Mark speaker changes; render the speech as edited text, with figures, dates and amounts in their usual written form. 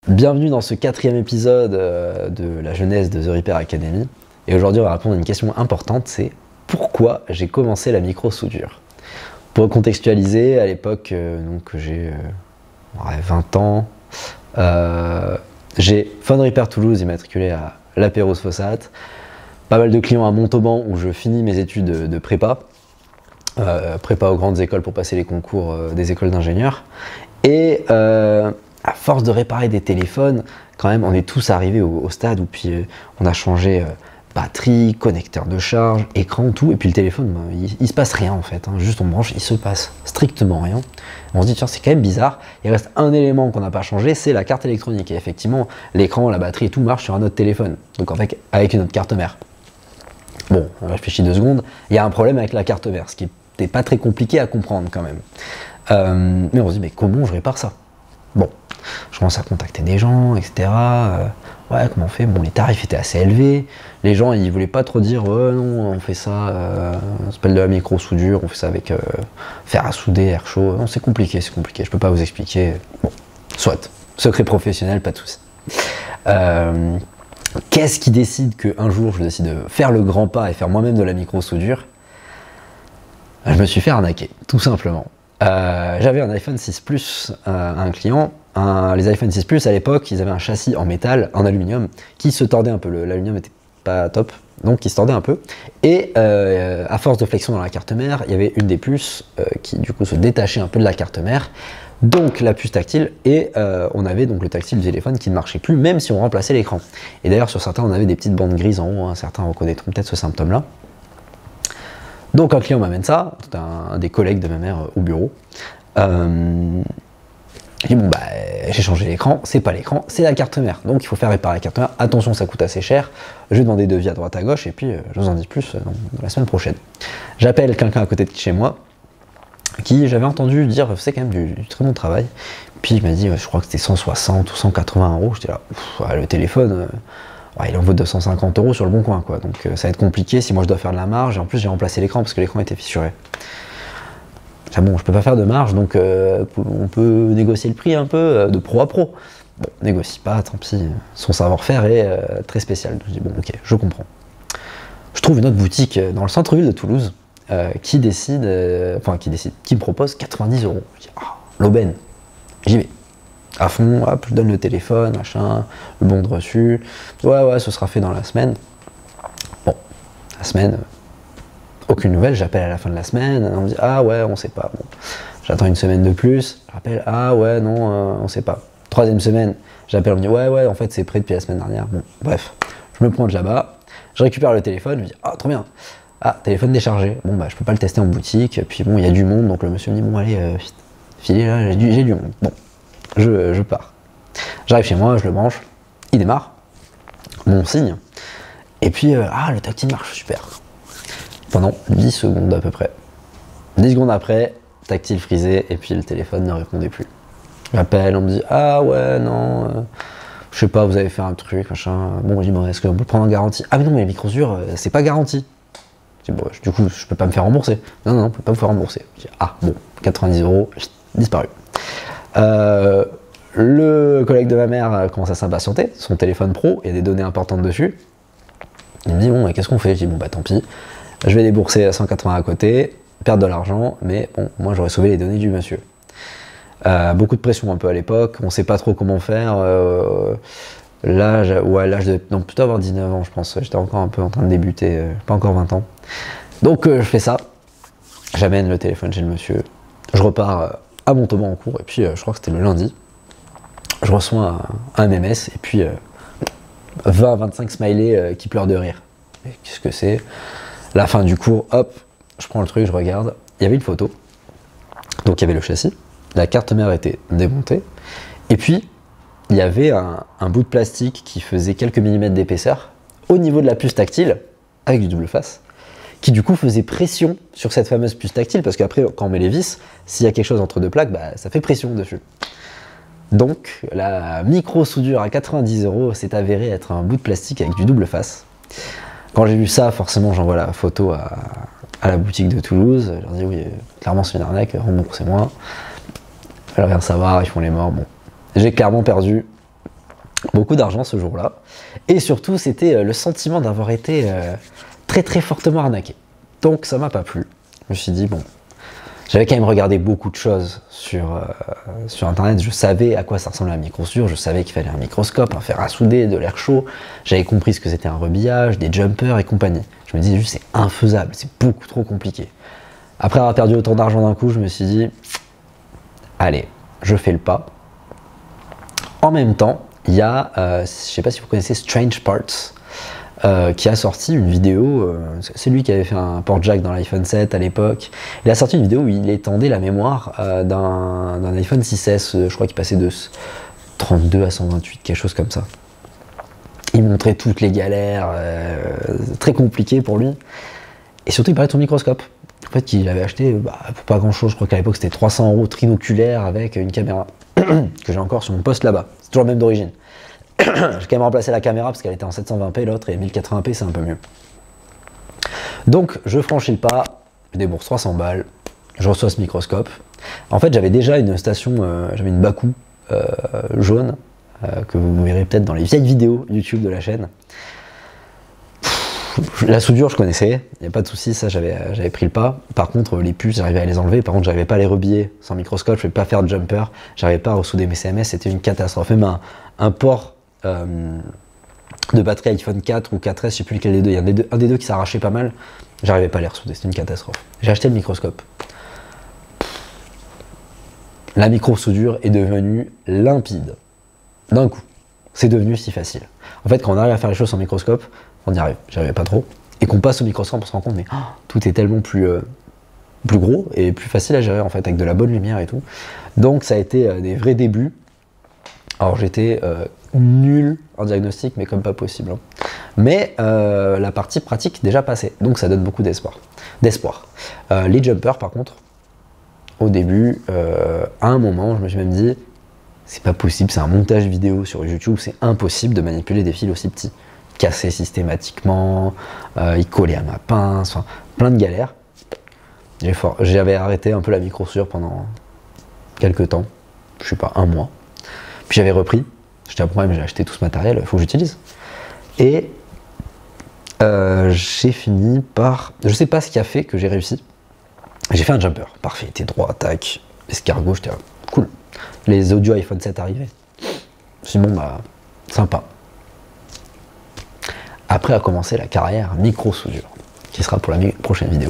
Speaker 1: Bienvenue dans ce 4e épisode de la jeunesse de The Repair Academy. Et aujourd'hui, on va répondre à une question importante, c'est pourquoi j'ai commencé la micro-soudure. Pour contextualiser, à l'époque, j'ai 20 ans, j'ai Fun Repair Toulouse immatriculé à la Pérouse Fossat, pas mal de clients à Montauban où je finis mes études de prépa, prépa aux grandes écoles pour passer les concours des écoles d'ingénieurs. Et à force de réparer des téléphones, quand même, on est tous arrivés au stade où puis on a changé batterie, connecteur de charge, écran, tout, et puis le téléphone, il se passe rien en fait, hein. Juste on branche, il se passe strictement rien. On se dit tiens, c'est quand même bizarre, il reste un élément qu'on n'a pas changé, c'est la carte électronique, et effectivement, l'écran, la batterie et tout marche sur un autre téléphone, donc en fait, avec une autre carte mère. Bon, on réfléchit 2 secondes, il y a un problème avec la carte mère, ce qui n'est pas très compliqué à comprendre quand même. Mais on se dit, mais comment je répare ça? Bon, je commence à contacter des gens, etc. Ouais, comment on fait? Bon, les tarifs étaient assez élevés. Les gens, ils voulaient pas trop dire, ouais, non, on fait ça, ça s'appelle de la micro-soudure, on fait ça avec fer à souder, air chaud. Non, c'est compliqué, je peux pas vous expliquer. Bon, soit, secret professionnel, pas de souci. Qu'est-ce qui décide qu'un jour, je décide de faire le grand pas et faire moi-même de la micro-soudure? Je me suis fait arnaquer, tout simplement. J'avais un iPhone 6 Plus à un client. Les iPhone 6 Plus à l'époque, ils avaient un châssis en métal, en aluminium, qui se tordait un peu. L'aluminium n'était pas top, donc il se tordait un peu. Et à force de flexion dans la carte mère, il y avait une des puces qui du coup se détachait un peu de la carte mère. Donc la puce tactile, et on avait donc le tactile du téléphone qui ne marchait plus, même si on remplaçait l'écran. Et d'ailleurs sur certains, on avait des petites bandes grises en haut, hein. Certains reconnaîtront peut-être ce symptôme-là. Donc un client m'amène ça, c'est un des collègues de ma mère au bureau. Je dis bon bah j'ai changé l'écran, c'est pas l'écran, c'est la carte mère. Donc il faut faire réparer la carte mère. Attention, ça coûte assez cher. Je vais demander des devis à droite à gauche et puis je vous en dis plus dans la semaine prochaine. J'appelle quelqu'un à côté de chez moi qui j'avais entendu dire c'est quand même du très bon travail. Puis il m'a dit je crois que c'était 160 ou 180 €. J'étais là, le téléphone. Il en vaut 250 € sur le bon coin, quoi. Donc ça va être compliqué si moi je dois faire de la marge. Et en plus j'ai remplacé l'écran parce que l'écran était fissuré. Ah bon, je peux pas faire de marge, donc on peut négocier le prix un peu de pro à pro. Bon, négocie pas, tant pis. Son savoir-faire est très spécial. Je dis bon, ok, je comprends. Je trouve une autre boutique dans le centre-ville de Toulouse qui me propose 90 €. Je dis l'aubaine, j'y vais. À fond, hop, je donne le téléphone, machin, le bon de reçu. Ouais, ce sera fait dans la semaine. Bon, la semaine, aucune nouvelle, j'appelle à la fin de la semaine, on me dit ah ouais, on sait pas. Bon, j'attends une semaine de plus, j'appelle ah ouais, non, on sait pas. 3e semaine, j'appelle, on me dit ouais, en fait c'est prêt depuis la semaine dernière. Bon, bref, je me pointe là-bas, je récupère le téléphone, je me dis ah trop bien. Ah, téléphone déchargé. Bon bah je peux pas le tester en boutique, puis bon, il y a du monde, donc le monsieur me dit bon allez, filez là, j'ai du monde. Bon. Je pars. J'arrive chez moi, je le branche, il démarre, mon signe, et puis le tactile marche super. Pendant 10 secondes à peu près. 10 secondes après, tactile frisé, et puis le téléphone ne répondait plus. J'appelle, on me dit ah ouais, non, je sais pas, vous avez fait un truc, machin. Bon, je dis bon, est-ce qu'on peut le prendre en garantie? Ah mais non, mais les micro-soudures, c'est pas garanti. Je dis, bon, du coup, je peux pas me faire rembourser. Non, on peut pas vous faire rembourser. Je dis ah bon, 90 €, disparu. Le collègue de ma mère commence à s'impatienter, son téléphone pro, il y a des données importantes dessus. Il me dit bon, qu'est-ce qu'on fait? Je dis bon bah tant pis, je vais débourser 180 à côté, perdre de l'argent, mais bon, moi j'aurais sauvé les données du monsieur. Beaucoup de pression un peu à l'époque, on sait pas trop comment faire. L'âge de. Non, plutôt avoir 19 ans, je pense. J'étais encore un peu en train de débuter, pas encore 20 ans. Donc je fais ça, j'amène le téléphone chez le monsieur, je repars à Montauban en cours, et puis je crois que c'était le lundi, je reçois un MMS, et puis 20-25 smileys qui pleurent de rire. Qu'est-ce que c'est? La fin du cours, hop, je prends le truc, je regarde, il y avait une photo, donc il y avait le châssis, la carte mère était démontée, et puis il y avait un bout de plastique qui faisait quelques millimètres d'épaisseur, au niveau de la puce tactile, avec du double face, qui du coup faisait pression sur cette fameuse puce tactile, parce qu'après quand on met les vis, s'il y a quelque chose entre deux plaques, bah, ça fait pression dessus. Donc la micro-soudure à 90 € s'est avérée être un bout de plastique avec du double face. Quand j'ai vu ça, forcément j'envoie la photo à la boutique de Toulouse, je leur dis oui, clairement c'est une arnaque, remboursez-moi. Ils veulent rien savoir, ils font les morts, bon. J'ai clairement perdu Beaucoup d'argent ce jour-là. Et surtout, c'était le sentiment d'avoir été très très fortement arnaqué. Donc ça m'a pas plu. Je me suis dit, bon, j'avais quand même regardé beaucoup de choses sur internet, je savais à quoi ça ressemblait la microsoudure, je savais qu'il fallait un microscope, un fer à souder, de l'air chaud, j'avais compris ce que c'était un rebillage, des jumpers et compagnie. Je me disais juste c'est infaisable, c'est beaucoup trop compliqué. Après avoir perdu autant d'argent d'un coup, je me suis dit, allez, je fais le pas. En même temps, il y a, je sais pas si vous connaissez Strange Parts, qui a sorti une vidéo, c'est lui qui avait fait un port jack dans l'iPhone 7 à l'époque. Il a sorti une vidéo où il étendait la mémoire d'un iPhone 6S, je crois qu'il passait de 32 à 128, quelque chose comme ça. Il montrait toutes les galères, très compliquées pour lui. Et surtout, il parlait de son microscope. En fait, il avait acheté pour pas grand chose, je crois qu'à l'époque c'était 300 € trinoculaire avec une caméra que j'ai encore sur mon poste là-bas. C'est toujours le même d'origine. J'ai quand même remplacé la caméra parce qu'elle était en 720p, l'autre et 1080p, c'est un peu mieux. Donc je franchis le pas, je débourse 300 balles, je reçois ce microscope. En fait, j'avais déjà une station, j'avais une Baku jaune, que vous verrez peut-être dans les vieilles vidéos YouTube de la chaîne. La soudure, je connaissais, il n'y a pas de souci, ça j'avais pris le pas. Par contre, les puces, j'arrivais à les enlever. Par contre, j'arrivais pas à les rebiller sans microscope, je ne pouvais pas faire de jumper, j'arrivais pas à ressouder mes CMS, c'était une catastrophe. Même un port de batterie iPhone 4 ou 4S, je sais plus lequel des deux, il y a un des deux qui s'arrachait pas mal, j'arrivais pas à les ressouder, c'était une catastrophe. J'ai acheté le microscope. La micro-soudure est devenue limpide. D'un coup, c'est devenu si facile. En fait, quand on arrive à faire les choses sans microscope, on y arrive, j'y arrivais pas trop. Et qu'on passe au microscope, on se rend compte, mais tout est tellement plus gros et plus facile à gérer en fait, avec de la bonne lumière et tout. Donc ça a été des vrais débuts. Alors j'étais nul en diagnostic, mais comme pas possible. Hein. Mais la partie pratique déjà passée, donc ça donne beaucoup d'espoir. Les jumpers par contre, au début, à un moment, je me suis même dit, c'est pas possible, c'est un montage vidéo sur YouTube, c'est impossible de manipuler des fils aussi petits. Casser systématiquement, ils collaient à ma pince, enfin, plein de galères. J'avais arrêté un peu la micro-soudure pendant quelques temps, je sais pas, un mois. Puis j'avais repris, j'étais à problème, j'ai acheté tout ce matériel, il faut que j'utilise. Et j'ai fini par, je sais pas ce qui a fait que j'ai réussi. J'ai fait un jumper, parfait, il était droit, tac, escargot, j'étais cool. Les audios iPhone 7 arrivaient. Je me suis dit, bon bah, sympa. Après a commencé la carrière micro-soudure, qui sera pour la prochaine vidéo.